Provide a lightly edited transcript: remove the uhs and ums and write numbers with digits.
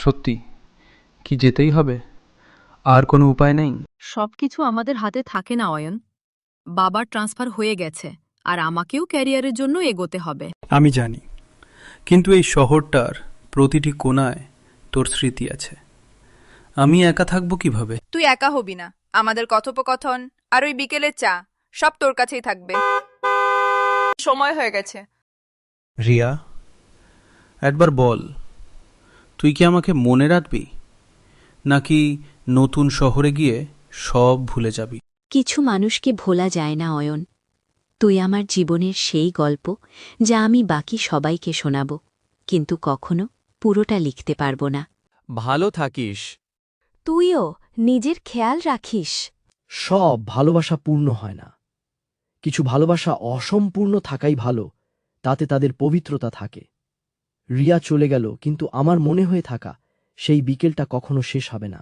সত্যি কি যেতেই হবে? আর কোনো উপায় নেই? সবকিছু আমাদের হাতে থাকে না অয়ন। বাবার ট্রান্সফার হয়ে গেছে, আর আমাকেও ক্যারিয়ারের জন্য এগোতে হবে। আমি জানি, কিন্তু এই শহরটার প্রতিটি কোণায় তোর স্মৃতি আছে। আমি একা থাকবো কিভাবে? তুই একা হবি না। আমাদের কথোপকথন আর ওই বিকেলের চা সব তোর কাছেই থাকবে। সময় হয়ে গেছে। রিয়া, একবার বল, তুই কি আমাকে মনে রাখবি, নাকি নতুন শহরে গিয়ে সব ভুলে যাবি? কিছু মানুষকে ভোলা যায় না অয়ন। তুই আমার জীবনের সেই গল্প যা আমি বাকি সবাইকে শোনাব, কিন্তু কখনো পুরোটা লিখতে পারব না। ভালো থাকিস। তুইও নিজের খেয়াল রাখিস। সব ভালোবাসা পূর্ণ হয় না। কিছু ভালোবাসা অসম্পূর্ণ থাকাই ভালো, তাতে তাদের পবিত্রতা থাকে। রিয়া চলে গেল, কিন্তু আমার মনে হয়ে থাকা সেই বিকেলটা কখনো শেষ হবে না।